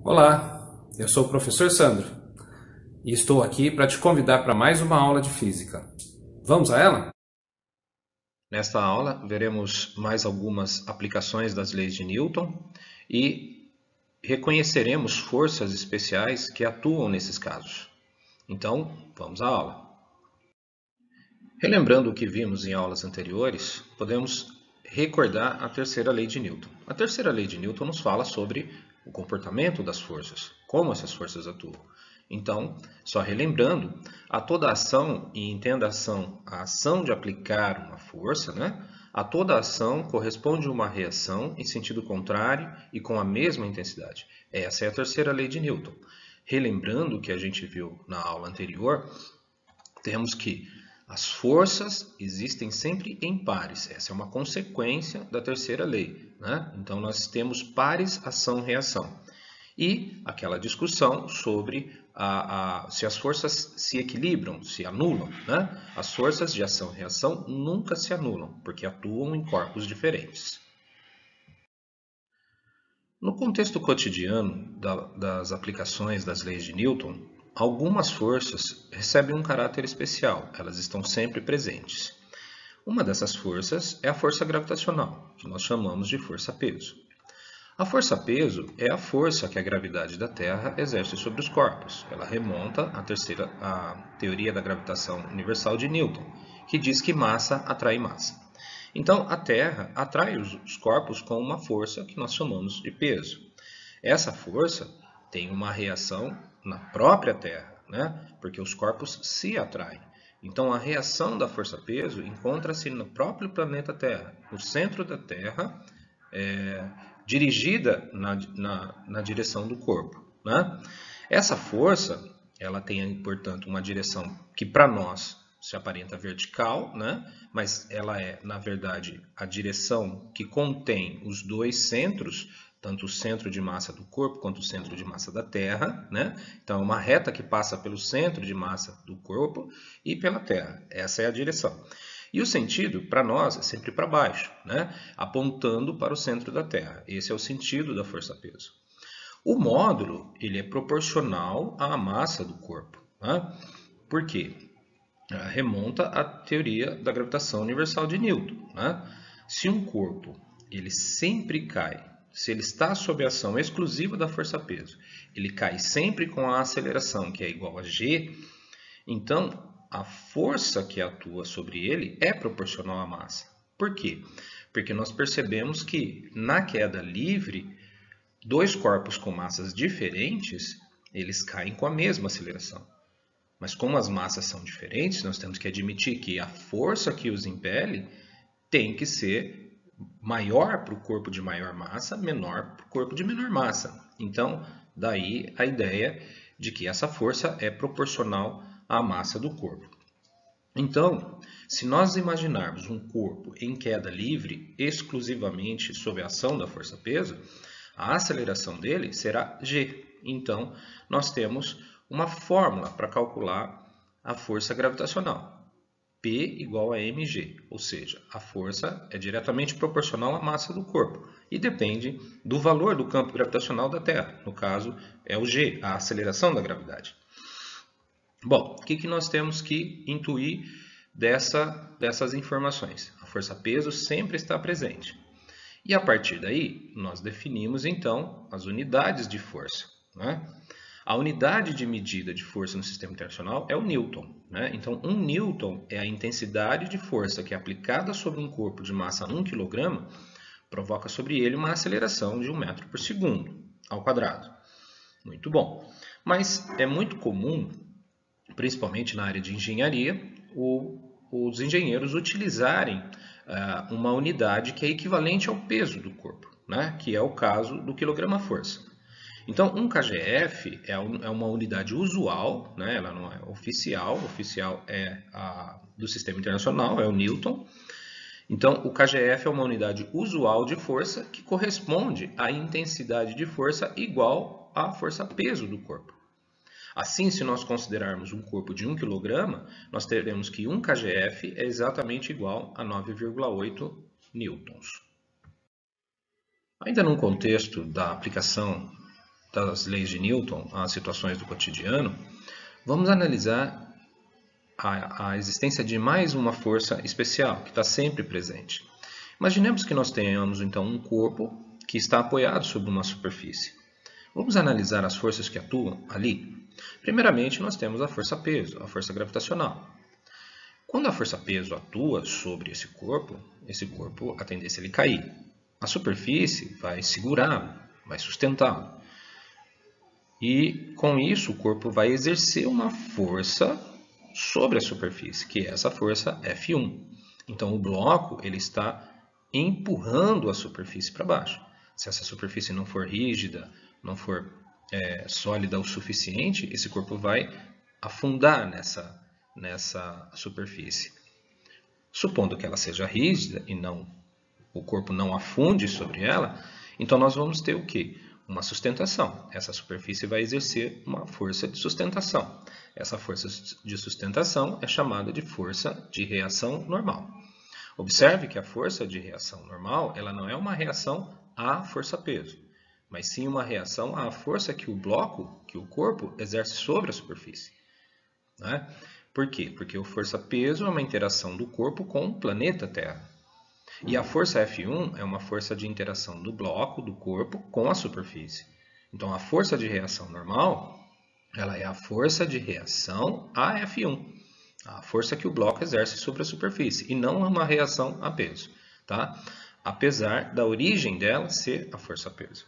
Olá, eu sou o professor Sandro e estou aqui para te convidar para mais uma aula de física. Vamos a ela? Nesta aula, veremos mais algumas aplicações das leis de Newton e reconheceremos forças especiais que atuam nesses casos. Então, vamos à aula. Relembrando o que vimos em aulas anteriores, podemos recordar a terceira lei de Newton. A terceira lei de Newton nos fala sobre o comportamento das forças, como essas forças atuam. Então, só relembrando, a toda ação, e entenda a ação de aplicar uma força, a toda ação corresponde uma reação em sentido contrário e com a mesma intensidade. Essa é a terceira lei de Newton. Relembrando o que a gente viu na aula anterior, temos que as forças existem sempre em pares. Essa é uma consequência da terceira lei. Então, nós temos pares ação-reação. E aquela discussão sobre se as forças se equilibram, se anulam. As forças de ação-reação nunca se anulam, porque atuam em corpos diferentes. No contexto cotidiano das aplicações das leis de Newton, algumas forças recebem um caráter especial, elas estão sempre presentes. Uma dessas forças é a força gravitacional, que nós chamamos de força-peso. A força-peso é a força que a gravidade da Terra exerce sobre os corpos. Ela remonta à teoria da gravitação universal de Newton, que diz que massa atrai massa. Então, a Terra atrai os corpos com uma força que nós chamamos de peso. Essa força tem uma reação na própria Terra, porque os corpos se atraem. Então, a reação da força-peso encontra-se no próprio planeta Terra, no centro da Terra, dirigida na direção do corpo. Essa força, ela tem, portanto, uma direção que para nós se aparenta vertical, mas ela é, na verdade, a direção que contém os dois centros, tanto o centro de massa do corpo quanto o centro de massa da Terra. Então, é uma reta que passa pelo centro de massa do corpo e pela Terra. Essa é a direção. E o sentido, para nós, é sempre para baixo, apontando para o centro da Terra. Esse é o sentido da força-peso. O módulo ele é proporcional à massa do corpo. Por quê? Remonta à teoria da gravitação universal de Newton. Se um corpo ele sempre cai, se ele está sob a ação exclusiva da força-peso, ele cai sempre com a aceleração, que é igual a g, então a força que atua sobre ele é proporcional à massa. Por quê? Porque nós percebemos que na queda livre, dois corpos com massas diferentes, eles caem com a mesma aceleração. Mas como as massas são diferentes, nós temos que admitir que a força que os impele tem que ser maior para o corpo de maior massa, menor para o corpo de menor massa. Então, daí a ideia de que essa força é proporcional à massa do corpo. Então, se nós imaginarmos um corpo em queda livre, exclusivamente sob a ação da força-peso, a aceleração dele será g. Então, nós temos uma fórmula para calcular a força gravitacional. P igual a mg, ou seja, a força é diretamente proporcional à massa do corpo e depende do valor do campo gravitacional da Terra. No caso, é o g, a aceleração da gravidade. Bom, o que nós temos que intuir dessas informações? A força-peso sempre está presente. E a partir daí, nós definimos então as unidades de força. A unidade de medida de força no sistema internacional é o Newton. Então, 1 Newton é a intensidade de força que é aplicada sobre um corpo de massa 1 kg, provoca sobre ele uma aceleração de 1 metro por segundo ao quadrado. Muito bom. Mas é muito comum, principalmente na área de engenharia, os engenheiros utilizarem uma unidade que é equivalente ao peso do corpo, que é o caso do quilograma-força. Então, 1 kgf é uma unidade usual, ela não é oficial é do sistema internacional, é o Newton. Então, o kgf é uma unidade usual de força que corresponde à intensidade de força igual à força-peso do corpo. Assim, se nós considerarmos um corpo de 1 kg, nós teremos que 1 kgf é exatamente igual a 9,8 newtons. Ainda no contexto da aplicação das leis de Newton às situações do cotidiano, vamos analisar a existência de mais uma força especial que está sempre presente. Imaginemos que nós tenhamos então um corpo que está apoiado sobre uma superfície. Vamos analisar as forças que atuam ali? Primeiramente, nós temos a força-peso, a força gravitacional. Quando a força-peso atua sobre esse corpo, a tendência é ele cair. A superfície vai segurá-lo, vai sustentá-lo. E com isso o corpo vai exercer uma força sobre a superfície, que é essa força F1. Então o bloco ele está empurrando a superfície para baixo. Se essa superfície não for rígida, não for sólida o suficiente, esse corpo vai afundar nessa superfície. Supondo que ela seja rígida e o corpo não afunde sobre ela, então nós vamos ter o quê? Uma sustentação. Essa superfície vai exercer uma força de sustentação. Essa força de sustentação é chamada de força de reação normal. Observe que a força de reação normal ela não é uma reação à força-peso, mas sim uma reação à força que o corpo exerce sobre a superfície. Né? Por quê? Porque a força-peso é uma interação do corpo com o planeta Terra. E a força F1 é uma força de interação do bloco, do corpo, com a superfície. Então, a força de reação normal, ela é a força de reação a F1. A força que o bloco exerce sobre a superfície, e não uma reação a peso. Tá? Apesar da origem dela ser a força-peso.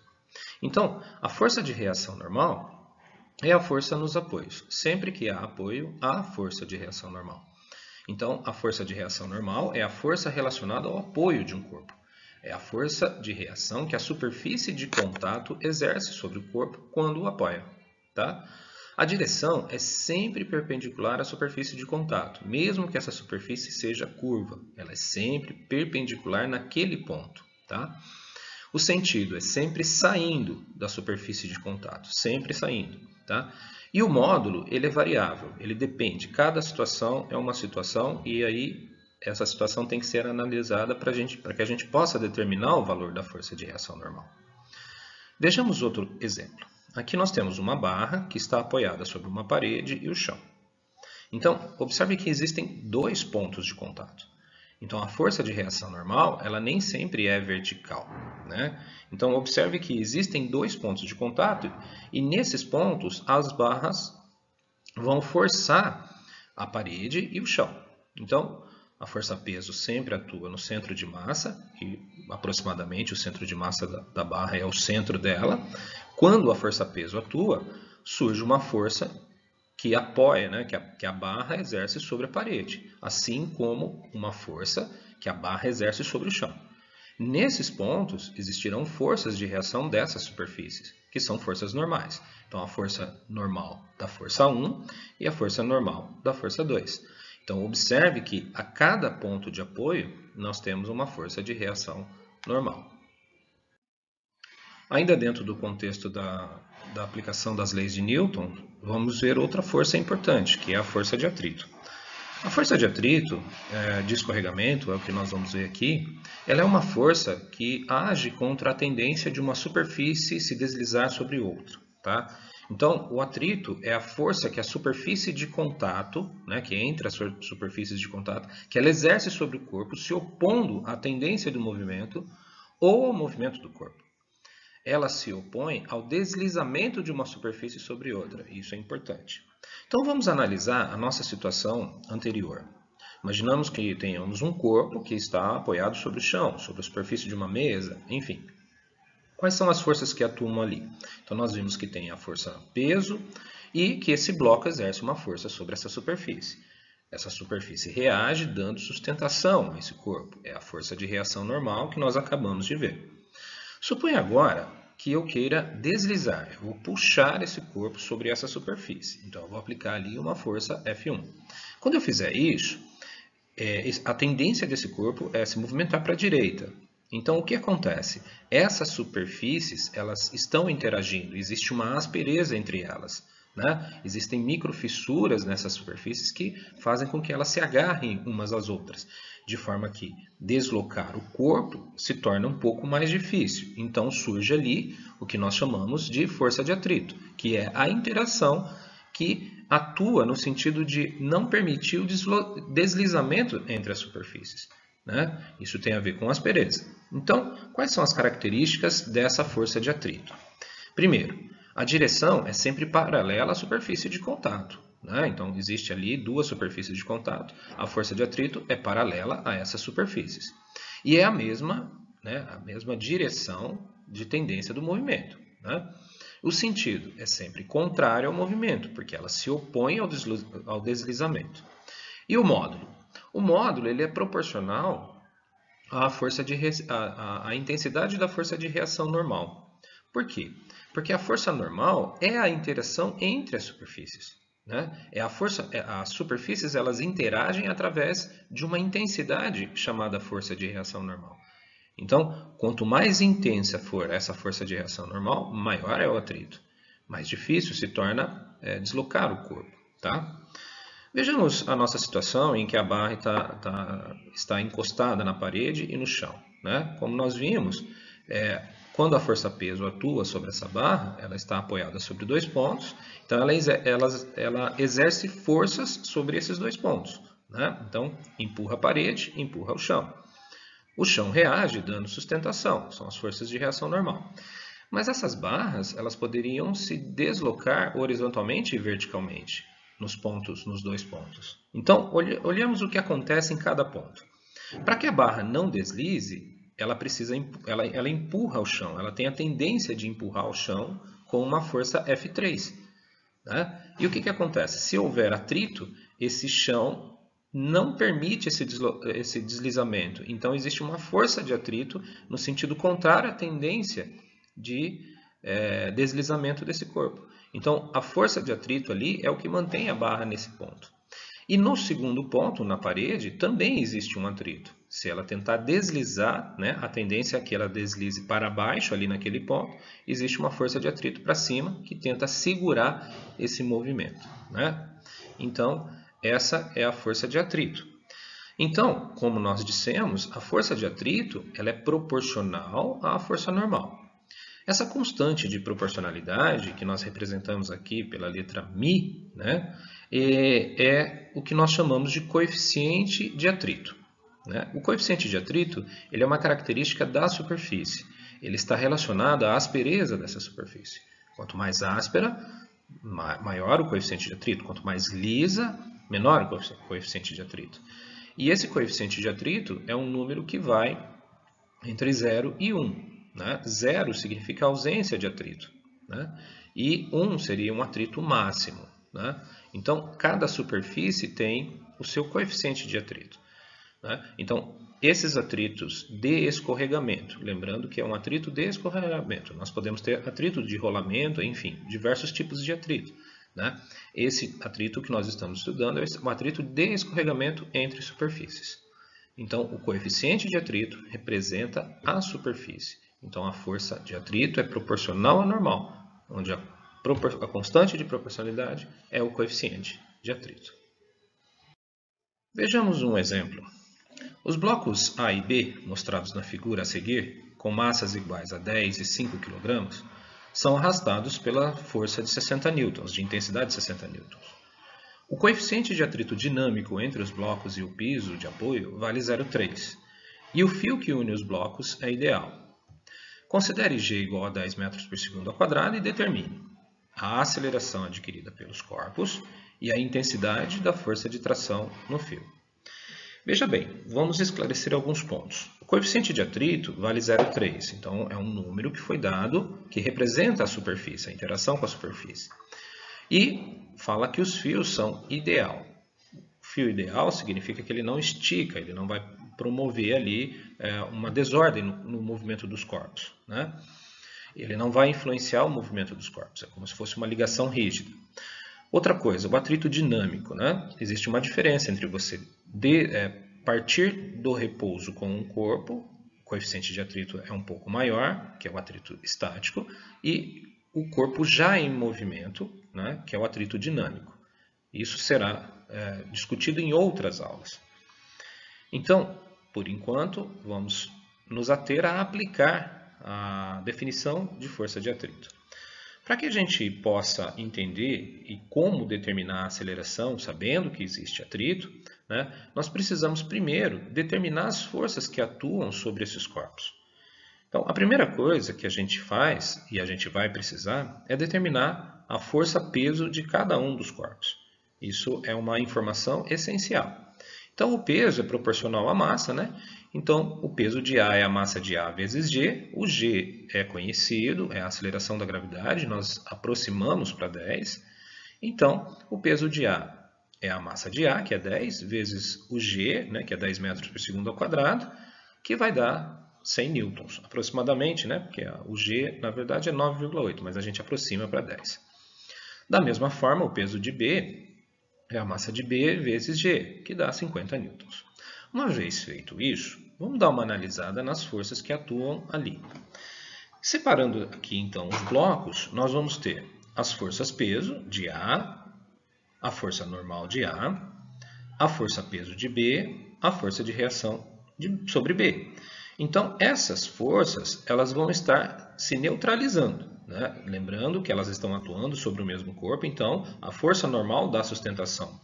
Então, a força de reação normal é a força nos apoios. Sempre que há apoio, há força de reação normal. Então, a força de reação normal é a força relacionada ao apoio de um corpo. É a força de reação que a superfície de contato exerce sobre o corpo quando o apoia. Tá? A direção é sempre perpendicular à superfície de contato, mesmo que essa superfície seja curva. Ela é sempre perpendicular naquele ponto. Tá? O sentido é sempre saindo da superfície de contato, sempre saindo. Tá? E o módulo ele é variável, ele depende. Cada situação é uma situação e aí essa situação tem que ser analisada para que a gente possa determinar o valor da força de reação normal. Vejamos outro exemplo. Aqui nós temos uma barra que está apoiada sobre uma parede e o chão. Então, observe que existem dois pontos de contato. Então, a força de reação normal, ela nem sempre é vertical, né? Então, observe que existem dois pontos de contato e nesses pontos as barras vão forçar a parede e o chão. Então, a força-peso sempre atua no centro de massa, e aproximadamente o centro de massa da barra é o centro dela. Quando a força-peso atua, surge uma força que apoia, né, que a barra exerce sobre a parede, assim como uma força que a barra exerce sobre o chão. Nesses pontos, existirão forças de reação dessas superfícies, que são forças normais. Então, a força normal da força 1 e a força normal da força 2. Então, observe que a cada ponto de apoio, nós temos uma força de reação normal. Ainda dentro do contexto da aplicação das leis de Newton, vamos ver outra força importante, que é a força de atrito. A força de atrito, de escorregamento, é o que nós vamos ver aqui, ela é uma força que age contra a tendência de uma superfície se deslizar sobre outra. Tá? Então, o atrito é a força que a superfície de contato, né, que é entre as superfícies de contato, que ela exerce sobre o corpo, se opondo à tendência do movimento ou ao movimento do corpo. Ela se opõe ao deslizamento de uma superfície sobre outra. Isso é importante. Então vamos analisar a nossa situação anterior. Imaginamos que tenhamos um corpo que está apoiado sobre o chão, sobre a superfície de uma mesa, enfim. Quais são as forças que atuam ali? Então nós vimos que tem a força peso e que esse bloco exerce uma força sobre essa superfície. Essa superfície reage dando sustentação a esse corpo. É a força de reação normal que nós acabamos de ver. Suponha agora que eu queira deslizar, eu vou puxar esse corpo sobre essa superfície. Então, eu vou aplicar ali uma força F1. Quando eu fizer isso, a tendência desse corpo é se movimentar para a direita. Então, o que acontece? Essas superfícies, elas estão interagindo, existe uma aspereza entre elas. Né? Existem microfissuras nessas superfícies que fazem com que elas se agarrem umas às outras. de forma que deslocar o corpo se torna um pouco mais difícil. Então surge ali o que nós chamamos de força de atrito, que é a interação que atua no sentido de não permitir o deslizamento entre as superfícies, né? Isso tem a ver com aspereza. Então, quais são as características dessa força de atrito? Primeiro, a direção é sempre paralela à superfície de contato, né? Então, existe ali duas superfícies de contato, a força de atrito é paralela a essas superfícies. E é a mesma, né, a mesma direção de tendência do movimento, né? O sentido é sempre contrário ao movimento, porque ela se opõe ao deslizamento. E o módulo? O módulo ele é proporcional à intensidade da força de reação normal. Por quê? Porque a força normal é a interação entre as superfícies, né? As superfícies elas interagem através de uma intensidade chamada força de reação normal. Então, quanto mais intensa for essa força de reação normal, maior é o atrito. Mais difícil se torna deslocar o corpo, tá? Vejamos a nossa situação em que a barra está encostada na parede e no chão, né? Como nós vimos, quando a força-peso atua sobre essa barra, ela está apoiada sobre dois pontos, então ela exerce forças sobre esses dois pontos, né? Então, empurra a parede, empurra o chão. O chão reage dando sustentação, são as forças de reação normal. Mas essas barras, elas poderiam se deslocar horizontalmente e verticalmente nos dois pontos. Então, olhemos o que acontece em cada ponto. Para que a barra não deslize, ela empurra o chão, ela tem a tendência de empurrar o chão com uma força F3. Né? E o que acontece? Se houver atrito, esse chão não permite esse deslizamento. Então, existe uma força de atrito no sentido contrário à tendência de deslizamento desse corpo. Então, a força de atrito ali é o que mantém a barra nesse ponto. E no segundo ponto, na parede, também existe um atrito. Se ela tentar deslizar, né, a tendência é que ela deslize para baixo ali naquele ponto, existe uma força de atrito para cima que tenta segurar esse movimento, né? Então, essa é a força de atrito. Então, como nós dissemos, a força de atrito ela é proporcional à força normal. Essa constante de proporcionalidade, que nós representamos aqui pela letra μ, né, é o que nós chamamos de coeficiente de atrito. Né? O coeficiente de atrito ele é uma característica da superfície. Ele está relacionado à aspereza dessa superfície. Quanto mais áspera, maior o coeficiente de atrito. Quanto mais lisa, menor o coeficiente de atrito. E esse coeficiente de atrito é um número que vai entre 0 e 1. Né? 0 significa ausência de atrito, né? E 1 seria um atrito máximo, né? Então, cada superfície tem o seu coeficiente de atrito, né? Então, esses atritos de escorregamento, lembrando que é um atrito de escorregamento, nós podemos ter atrito de rolamento, enfim, diversos tipos de atrito, né? Esse atrito que nós estamos estudando é um atrito de escorregamento entre superfícies. Então, o coeficiente de atrito representa a superfície. Então, a força de atrito é proporcional à normal, onde a constante de proporcionalidade é o coeficiente de atrito. Vejamos um exemplo. Os blocos A e B, mostrados na figura a seguir, com massas iguais a 10 e 5 kg, são arrastados pela força de 60 N, de intensidade de 60 N. O coeficiente de atrito dinâmico entre os blocos e o piso de apoio vale 0,3, e o fio que une os blocos é ideal. Considere G igual a 10 metros por segundo ao quadrado e determine a aceleração adquirida pelos corpos e a intensidade da força de tração no fio. Veja bem, vamos esclarecer alguns pontos. O coeficiente de atrito vale 0,3, então é um número que foi dado que representa a superfície, a interação com a superfície. E fala que os fios são ideal. O fio ideal significa que ele não estica, ele não vai promover ali uma desordem no movimento dos corpos, né? Ele não vai influenciar o movimento dos corpos, é como se fosse uma ligação rígida. Outra coisa, o atrito dinâmico, né? Existe uma diferença entre você partir do repouso com um corpo, o coeficiente de atrito é um pouco maior, que é o atrito estático, e o corpo já em movimento, né? Que é o atrito dinâmico. Isso será discutido em outras aulas. Então, por enquanto, vamos nos ater a aplicar a definição de força de atrito. Para que a gente possa entender e como determinar a aceleração, sabendo que existe atrito, né, nós precisamos primeiro determinar as forças que atuam sobre esses corpos. Então, a primeira coisa que a gente faz, e a gente vai precisar, é determinar a força-peso de cada um dos corpos. Isso é uma informação essencial. Então, o peso é proporcional à massa, né? Então, o peso de A é a massa de A vezes G. O G é conhecido, é a aceleração da gravidade, nós aproximamos para 10. Então, o peso de A é a massa de A, que é 10, vezes o G, né, que é 10 metros por segundo ao quadrado, que vai dar 100 newtons, aproximadamente, né? Porque o G, na verdade, é 9,8, mas a gente aproxima para 10. Da mesma forma, o peso de B é a massa de B vezes G, que dá 50 newtons. Uma vez feito isso, vamos dar uma analisada nas forças que atuam ali. Separando aqui, então, os blocos, nós vamos ter as forças peso de A, a força normal de a força peso de B, a força de reação sobre B. Então, essas forças elas vão estar se neutralizando, né? Lembrando que elas estão atuando sobre o mesmo corpo, então a força normal dá sustentação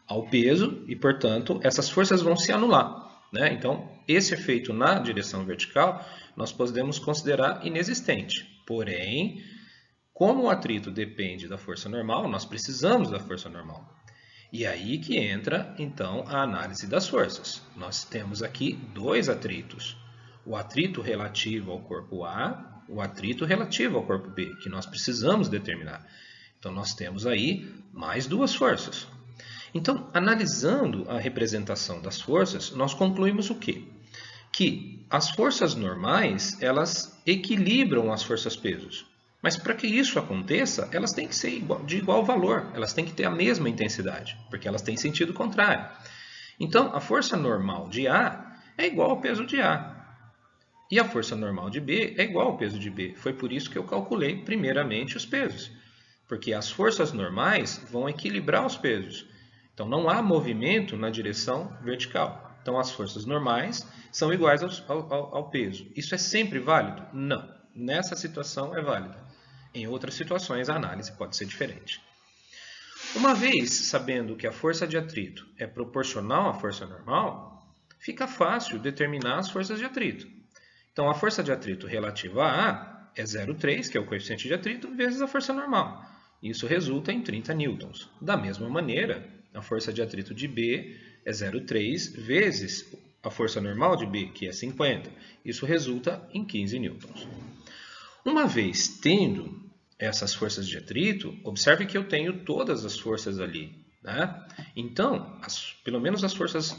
ao peso e, portanto, essas forças vão se anular, né? Então, esse efeito na direção vertical nós podemos considerar inexistente. Porém, como o atrito depende da força normal, nós precisamos da força normal. E aí que entra, então, a análise das forças. Nós temos aqui dois atritos. O atrito relativo ao corpo A, o atrito relativo ao corpo B, que nós precisamos determinar. Então, nós temos aí mais duas forças. Então, analisando a representação das forças, nós concluímos o quê? Que as forças normais, elas equilibram as forças-pesos. Mas para que isso aconteça, elas têm que ser de igual valor, elas têm que ter a mesma intensidade, porque elas têm sentido contrário. Então, a força normal de A é igual ao peso de A. E a força normal de B é igual ao peso de B. Foi por isso que eu calculei primeiramente os pesos. Porque as forças normais vão equilibrar os pesos. Então, não há movimento na direção vertical. Então, as forças normais são iguais ao peso. Isso é sempre válido? Não. Nessa situação é válida. Em outras situações, a análise pode ser diferente. Uma vez sabendo que a força de atrito é proporcional à força normal, fica fácil determinar as forças de atrito. Então, a força de atrito relativa a A é 0,3, que é o coeficiente de atrito, vezes a força normal. Isso resulta em 30 newtons. Da mesma maneira, a força de atrito de B é 0,3 vezes a força normal de B, que é 50. Isso resulta em 15 newtons. Uma vez tendo essas forças de atrito, observe que eu tenho todas as forças ali, né? Então, pelo menos as forças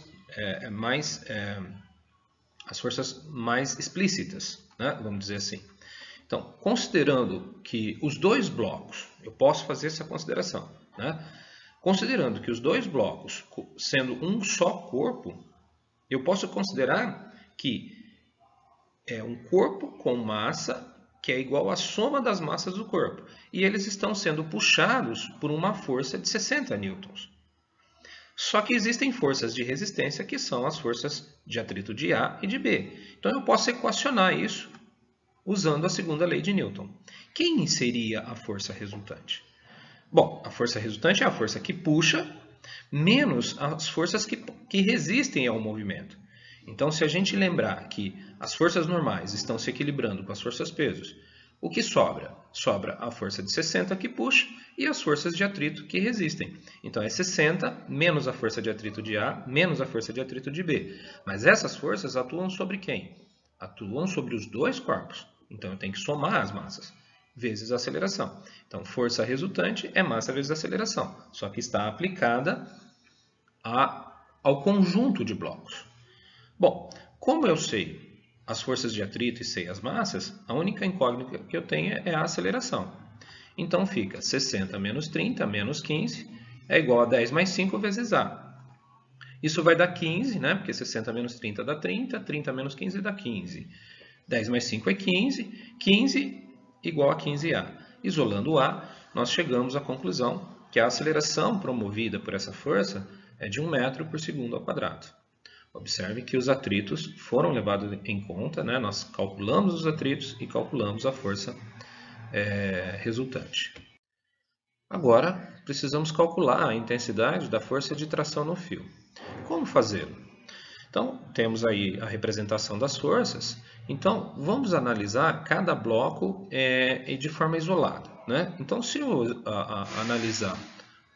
mais explícitas, né? Vamos dizer assim. Então, considerando que os dois blocos, eu posso fazer essa consideração, né? Considerando que os dois blocos, sendo um só corpo, eu posso considerar que é um corpo com massa que é igual à soma das massas do corpo. E eles estão sendo puxados por uma força de 60 newtons. Só que existem forças de resistência que são as forças de atrito de A e de B. Então eu posso equacionar isso usando a segunda lei de Newton. Quem seria a força resultante? Bom, a força resultante é a força que puxa menos as forças que resistem ao movimento. Então, se a gente lembrar que as forças normais estão se equilibrando com as forças-pesos, o que sobra? Sobra a força de 60 que puxa e as forças de atrito que resistem. Então, é 60 menos a força de atrito de A menos a força de atrito de B. Mas essas forças atuam sobre quem? Atuam sobre os dois corpos. Então, eu tenho que somar as massas vezes a aceleração. Então, força resultante é massa vezes aceleração, só que está aplicada ao conjunto de blocos. Bom, como eu sei as forças de atrito e sei as massas, a única incógnita que eu tenho é a aceleração. Então fica 60 menos 30 menos 15 é igual a 10 mais 5 vezes A. Isso vai dar 15, né? Porque 60 menos 30 dá 30, 30 menos 15 dá 15. 10 mais 5 é 15, 15 igual a 15A. Isolando A, nós chegamos à conclusão que a aceleração promovida por essa força é de 1 metro por segundo ao quadrado. Observe que os atritos foram levados em conta, né? Nós calculamos os atritos e calculamos a força resultante. Agora, precisamos calcular a intensidade da força de tração no fio. Como fazê-lo? Então, temos aí a representação das forças. Então, vamos analisar cada bloco de forma isolada, né? Então, se eu analisar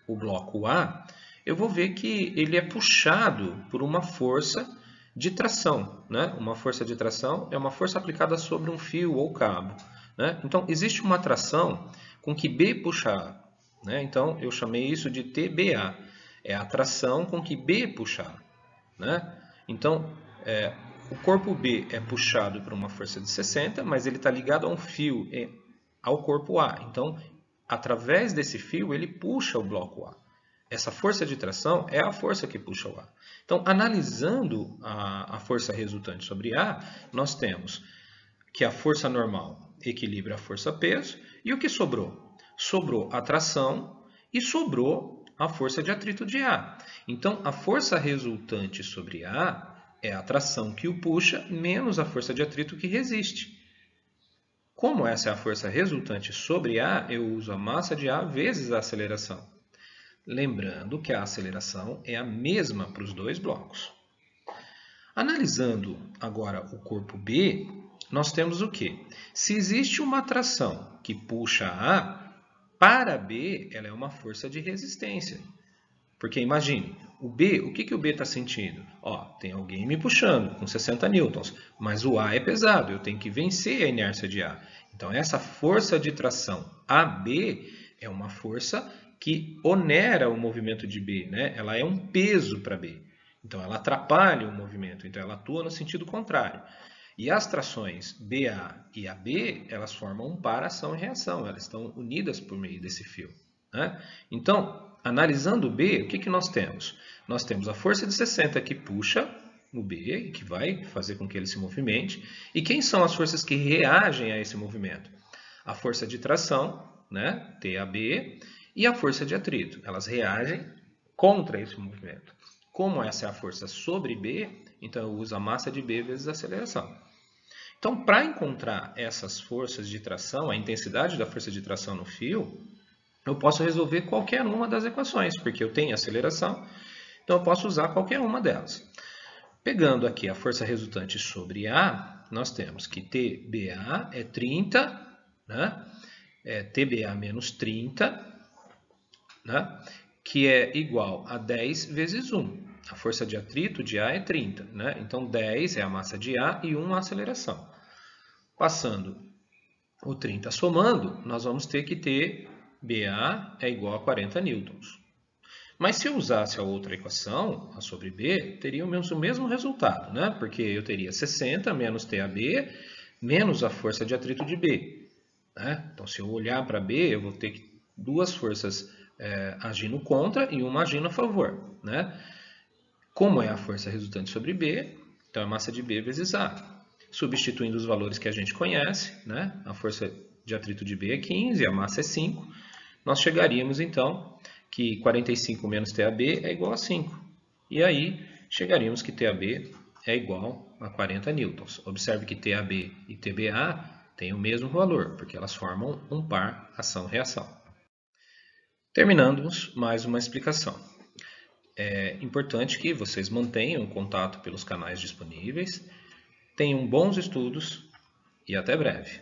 o bloco A, eu vou ver que ele é puxado por uma força de tração, né? Uma força de tração é uma força aplicada sobre um fio ou cabo, né? Então, existe uma tração com que B puxa A, né? Então, eu chamei isso de TBA. É a tração com que B puxa A, né? Então, o corpo B é puxado por uma força de 60, mas ele está ligado a um fio, ao corpo A. Então, através desse fio, ele puxa o bloco A. Essa força de tração é a força que puxa o A. Então, analisando a força resultante sobre A, nós temos que a força normal equilibra a força-peso. E o que sobrou? Sobrou a tração e sobrou a força de atrito de A. Então, a força resultante sobre A é a tração que o puxa menos a força de atrito que resiste. Como essa é a força resultante sobre A, eu uso a massa de A vezes a aceleração. Lembrando que a aceleração é a mesma para os dois blocos. Analisando agora o corpo B, nós temos o quê? Se existe uma tração que puxa A, para B ela é uma força de resistência. Porque imagine, o que o B está sentindo? Tem alguém me puxando com 60 newtons, mas o A é pesado, eu tenho que vencer a inércia de A. Então essa força de tração AB é uma força que onera o movimento de B, né? Ela é um peso para B. Então, ela atrapalha o movimento, então ela atua no sentido contrário. E as trações BA e AB, elas formam um par ação e reação, elas estão unidas por meio desse fio, né? Então, analisando o B, o que nós temos? Nós temos a força de 60 que puxa o B, que vai fazer com que ele se movimente. E quem são as forças que reagem a esse movimento? A força de tração, né? TAB, e a força de atrito. Elas reagem contra esse movimento. Como essa é a força sobre B, então eu uso a massa de B vezes a aceleração. Então, para encontrar essas forças de tração, a intensidade da força de tração no fio, eu posso resolver qualquer uma das equações, porque eu tenho aceleração, então eu posso usar qualquer uma delas. Pegando aqui a força resultante sobre A, nós temos que TBA é 30, né? TBA menos 30, né? Que é igual a 10 vezes 1. A força de atrito de A é 30. Né? Então, 10 é a massa de A e 1 a aceleração. Passando o 30 somando, nós vamos ter que ter BA é igual a 40 newtons. Mas se eu usasse a outra equação, a sobre B, teríamos o mesmo resultado, né? Porque eu teria 60 menos TAB menos a força de atrito de B. Né? Então, se eu olhar para B, eu vou ter duas forças agindo contra e uma agindo a favor. Né? Como é a força resultante sobre B, então é massa de B vezes A. Substituindo os valores que a gente conhece, né? A força de atrito de B é 15, a massa é 5, nós chegaríamos então que 45 menos TAB é igual a 5. E aí chegaríamos que TAB é igual a 40 newtons. Observe que TAB e TBA têm o mesmo valor, porque elas formam um par ação-reação. Terminamos mais uma explicação. É importante que vocês mantenham contato pelos canais disponíveis, tenham bons estudos e até breve.